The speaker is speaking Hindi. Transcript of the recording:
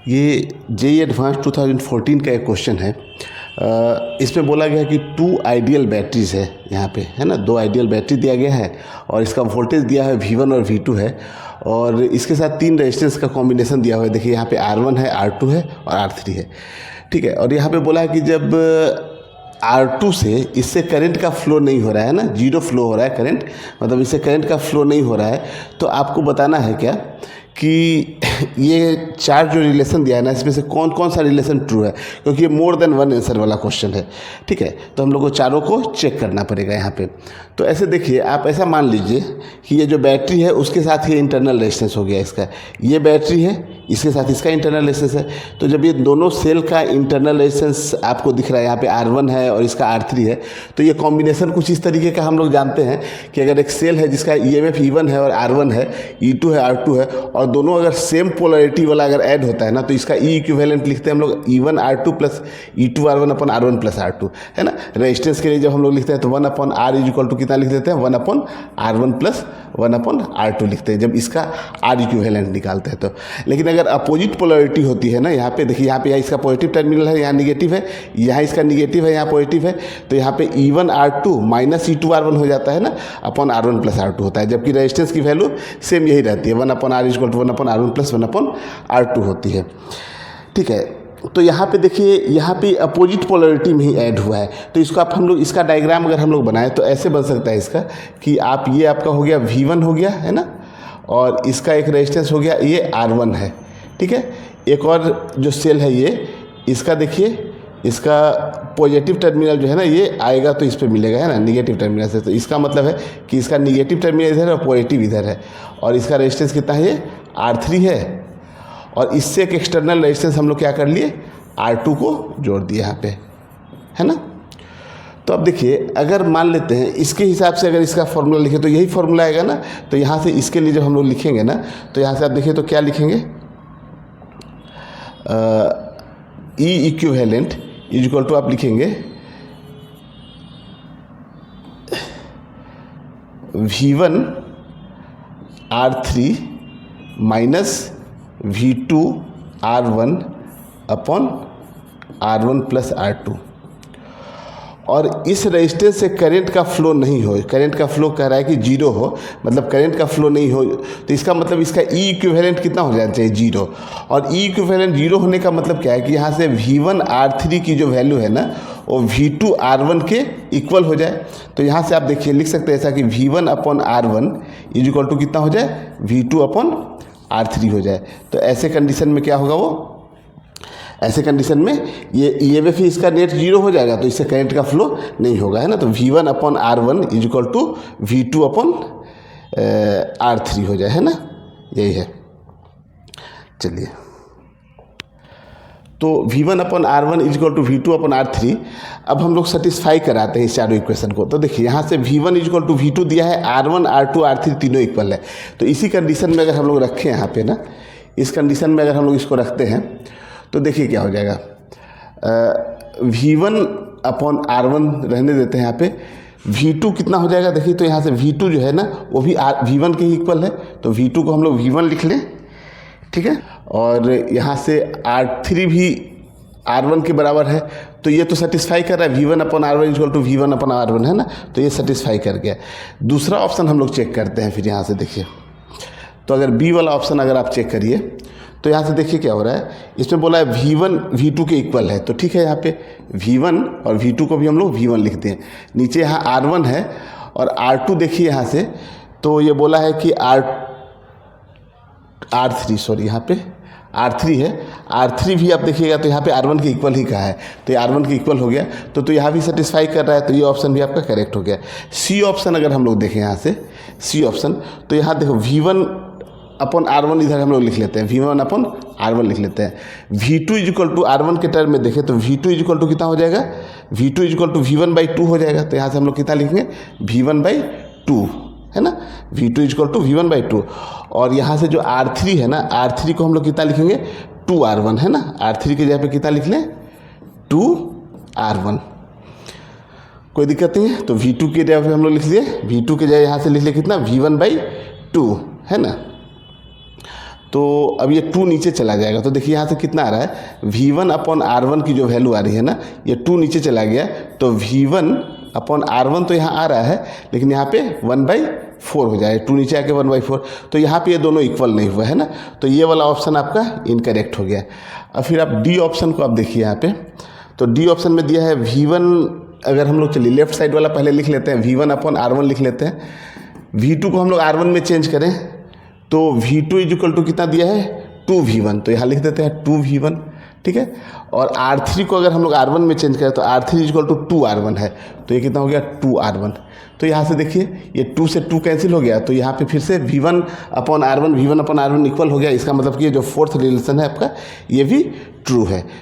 ये जेईई एडवांस 2014 का एक क्वेश्चन है। इसमें बोला गया कि 2 आइडियल बैटरीज है यहाँ पे, है ना, 2 आइडियल बैटरी दिया गया है और इसका वोल्टेज दिया है V1 और V2 है और इसके साथ 3 रेजिस्टेंस का कॉम्बिनेशन दिया हुआ है। देखिए यहाँ पे R1 है, R2 है और R3 है, ठीक है। और यहाँ पे बोला है कि जब R2 से इससे करंट का फ्लो नहीं हो रहा है ना, जीरो फ्लो हो रहा है करंट, मतलब इससे करंट का फ्लो नहीं हो रहा है, तो आपको बताना है क्या कि ये 4 जो रिलेशन दिया है ना, इसमें से कौन कौन सा रिलेशन ट्रू है, क्योंकि ये मोर देन वन आंसर वाला क्वेश्चन है, ठीक है। तो हम लोग को चारों को चेक करना पड़ेगा यहाँ पे। तो ऐसे देखिए, आप ऐसा मान लीजिए कि ये जो बैटरी है उसके साथ ये इंटरनल रेजिस्टेंस हो गया इसका, ये बैटरी है इसके साथ इसका इंटरनल रेजिस्टेंस है। तो जब ये दोनों सेल का इंटरनल रेजिस्टेंस आपको दिख रहा है, यहाँ पे R1 है और इसका R3 है, तो ये कॉम्बिनेशन कुछ इस तरीके का हम लोग जानते हैं कि अगर एक सेल है जिसका EMF E1 है और R1 है, E2 है, R2 है, और दोनों अगर सेम पोलरिटी वाला अगर ऐड होता है ना, तो इसका E इक्विवेलेंट लिखते हैं हम लोग E1 R2 plus E2 R1 अपन R1 प्लस R2, है ना। रेजिस्टेंस के लिए जब हम लोग लिखते हैं तो 1/R इज इक्वल टू कितना लिख देते हैं, 1/R1 प्लस 1/R2 लिखते हैं जब इसका R इक्विवेलेंट निकालते हैं तो। लेकिन अगर अपोजिट पोलरिटी होती है ना, यहाँ पे देखिए, यहाँ पे इसका पॉजिटिव टर्मिनल है, यहाँ निगेटिव है, यहाँ इसका निगेटिव है, यहाँ पॉजिटिव है, तो यहाँ पे E1 R2 minus E2 R1 हो जाता है ना, अपॉन R1 प्लस R2 होता है, जबकि रेजिस्टेंस की वैल्यू सेम यही रहती है, 1/R is equal to 1/R1 plus 1/R2 होती है, ठीक है। तो यहाँ पे देखिए, यहाँ पे अपोजिट पोलरिटी में ही ऐड हुआ है, तो इसको आप हम लोग इसका डायग्राम अगर हम लोग बनाएं तो ऐसे बन सकता है इसका कि आप ये आपका हो गया V1 हो गया, है ना, और इसका एक रेजिस्टेंस हो गया ये R1 है, ठीक है। एक और जो सेल है ये, इसका देखिए, इसका पॉजिटिव टर्मिनल जो है ना ये आएगा तो इस पे मिलेगा, है ना, निगेटिव टर्मिनल से, तो इसका मतलब है कि इसका निगेटिव टर्मिनल इधर है और पॉजिटिव इधर है, और इसका रेजिस्टेंस कितना है, ये R3 है, और इससे एक एक्सटर्नल रेजिस्टेंस हम लोग क्या कर लिए, R2 को जोड़ दिए यहाँ पे, है ना। तो अब देखिए, अगर मान लेते हैं इसके हिसाब से अगर इसका फॉर्मूला लिखे तो यही फॉर्मूला आएगा ना, तो यहाँ से इसके लिए जब हम लोग लिखेंगे ना, तो यहाँ से आप देखिए तो क्या लिखेंगे, E equivalent is equal to आप लिखेंगे V1 R3 minus V2 R1 upon R1 plus R2। और इस रेजिस्टेंस से करंट का फ्लो नहीं हो, करंट का फ्लो कह रहा है कि जीरो हो, मतलब करंट का फ्लो नहीं हो, तो इसका मतलब इसका E इक्विवेलेंट कितना हो जाना चाहिए, जीरो। और E इक्विवेलेंट जीरो होने का मतलब क्या है कि यहाँ से V1 R3 की जो वैल्यू है ना, वो V2 R1 के इक्वल हो जाए। तो यहाँ से आप देखिए लिख सकते हैं ऐसा कि V1 upon R1 is equal to कितना हो जाए, V2 अपॉन R3 हो जाए। तो ऐसे कंडीशन में क्या होगा, वो ऐसे कंडीशन में ये EMF ही इसका नेट जीरो हो जाएगा, तो इससे करंट का फ्लो नहीं होगा, है ना। तो V1 upon R1 is equal to V2 upon R3 हो जाए, है ना, यही है। चलिए, तो V1 upon R1 is equal to V2 upon R3 अब हम लोग सेटिस्फाई कराते हैं इस चारों इक्वेशन को। तो देखिए, यहाँ से V1 is equal to V2 दिया है, R1 R2 R3 तीनों इक्वल है, तो इसी कंडीशन में अगर हम लोग रखें यहाँ पे ना, इस कंडीशन में अगर हम लोग इसको रखते हैं तो देखिए क्या हो जाएगा, V1 अपॉन R1 रहने देते हैं यहाँ पे, V2 कितना हो जाएगा देखिए, तो यहाँ से V2 जो है ना वो भी V1 के ही इक्वल है, तो V2 को हम लोग V1 लिख लें, ठीक है। और यहाँ से R3 भी R1 के बराबर है, तो ये तो सेटिस्फाई कर रहा है, V1 upon R1 equal to V1 upon R1, है ना, तो ये सेटिस्फाई कर गया। दूसरा ऑप्शन हम लोग चेक करते हैं फिर यहाँ से देखिए, तो अगर B वाला ऑप्शन अगर आप चेक करिए तो यहाँ से देखिए क्या हो रहा है, इसमें बोला है V1 V2 के इक्वल है, तो ठीक है, यहाँ पे V1 और V2 को भी हम लोग V1 लिखते हैं। नीचे यहाँ R1 है और R2 देखिए यहाँ से, तो ये बोला है कि R3 सॉरी, यहाँ पे R3 है, R3 भी आप देखिएगा तो यहाँ पे R1 के इक्वल ही कहा है, तो ये R1 के इक्वल हो गया, तो यहाँ भी सेटिस्फाई कर रहा है, तो ये ऑप्शन भी आपका करेक्ट हो गया। C ऑप्शन अगर हम लोग देखें यहाँ से, C ऑप्शन, तो यहाँ देखो V1 अपॉन R1 इधर हम लोग लिख लेते हैं, V1 अपॉन R1 लिख लेते हैं। V2 is equal to R1 के टर्म में देखें तो V2 इज इक्वल टू कितना हो जाएगा, V2 is equal to V1/2 हो जाएगा, तो यहाँ से हम लोग कितना लिखेंगे, V1/2, है ना, V2 is equal to V1/2। और यहाँ से जो R3 है ना, R3 को हम लोग कितना लिखेंगे, 2R1, है ना, R3 की जगह पे कितना लिख लें, 2R1, कोई दिक्कत नहीं है। तो V2 की जगह पे हम लोग लिख लिए, V2 की जगह यहाँ से लिख लिए कितना, V1/2, है ना। तो अब ये 2 नीचे चला जाएगा। तो देखिए यहाँ से कितना आ रहा है, V1/R1 की जो वैल्यू आ रही है ना, ये 2 नीचे चला गया, तो V1/R1 तो यहाँ आ रहा है, लेकिन यहाँ पे 1/4 हो जाए, 2 नीचे आके 1/4, तो यहाँ पे ये दोनों इक्वल नहीं हुआ है ना, तो ये वाला ऑप्शन आपका इनकरेक्ट हो गया। अब फिर आप डी ऑप्शन को आप देखिए यहाँ पे, तो डी ऑप्शन में दिया है V1, अगर हम लोग चलिए लेफ्ट साइड वाला पहले लिख लेते हैं, V1/R1 लिख लेते हैं, V2 को हम लोग R1 में चेंज करें तो V2 = कितना दिया है, 2V1, तो यहाँ लिख देते हैं 2V1, ठीक है। और R3 को अगर हम लोग R1 में चेंज करें तो R3 = 2R1 है, तो ये कितना हो गया, 2R1। तो यहाँ से देखिए ये 2 से 2 कैंसिल हो गया, तो यहाँ पे फिर से V1/R1 इक्वल हो गया। इसका मतलब कि ये जो फोर्थ रिलेशन है आपका, ये भी ट्रू है।